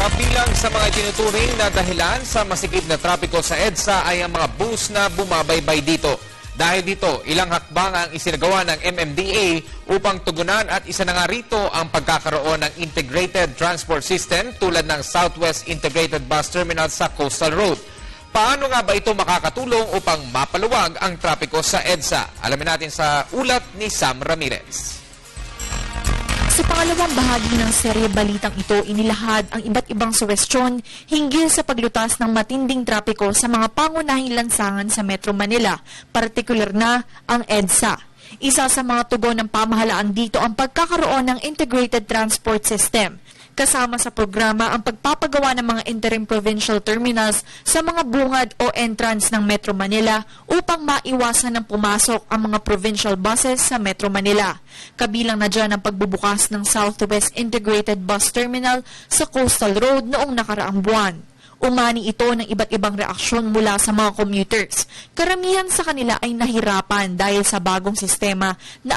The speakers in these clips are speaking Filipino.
Kabilang sa mga tinuturing na dahilan sa masikip na trapiko sa EDSA ay ang mga bus na bumabaybay dito. Dahil dito, ilang hakbang ang isinagawa ng MMDA upang tugunan at isa na nga rito ang pagkakaroon ng integrated transport system tulad ng Southwest Integrated Bus Terminal sa Coastal Road. Paano nga ba ito makakatulong upang mapaluwag ang trapiko sa EDSA? Alamin natin sa ulat ni Sam Ramirez. Sa pangalawang bahagi ng serye balitang ito, inilahad ang iba't ibang suwestyon hinggil sa paglutas ng matinding trapiko sa mga pangunahing lansangan sa Metro Manila, partikular na ang EDSA. Isa sa mga tugon ng pamahalaan dito ang pagkakaroon ng integrated transport system. Kasama sa programa ang pagpapagawa ng mga interim provincial terminals sa mga bungad o entrance ng Metro Manila upang maiwasan ng pumasok ang mga provincial buses sa Metro Manila. Kabilang na dyan ang pagbubukas ng Southwest Integrated Bus Terminal sa Coastal Road noong nakaraang buwan. Umani ito ng iba't ibang reaksyon mula sa mga commuters. Karamihan sa kanila ay nahirapan dahil sa bagong sistema na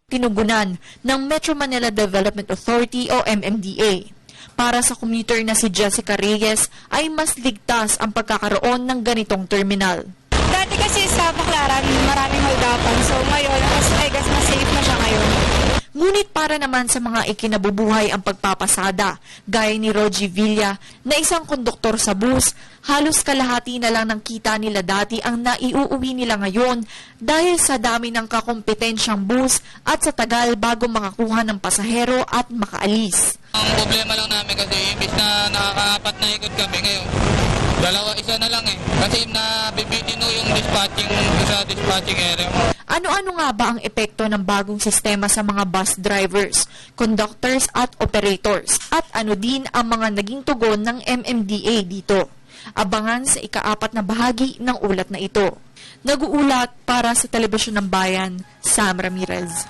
tinugunan ng Metro Manila Development Authority o MMDA. Para sa commuter na si Jessica Reyes ay mas ligtas ang pagkakaroon ng ganitong terminal. Dati kasi sa Baclaran, maraming holdapan. So ngayon, I guess mas safe na siya ngayon. Ngunit para naman sa mga ikinabubuhay ang pagpapasada, gaya ni Rogie Villa na isang konduktor sa bus, halos kalahati na lang ng kita nila dati ang naiuuwi nila ngayon dahil sa dami ng kakompetensyang bus at sa tagal bago makakuha ng pasahero at makaalis. Ang problema lang namin kasi imbis na nakakaapat na ikot kami ngayon, isa na lang kasi nabibitin yung dispatching sa dispatching area. Ano-ano nga ba ang epekto ng bagong sistema sa mga bus drivers, conductors at operators? At ano din ang mga naging tugon ng MMDA dito? Abangan sa ika-4 na bahagi ng ulat na ito. Nag-uulat para sa Telebisyon ng Bayan, Sam Ramirez.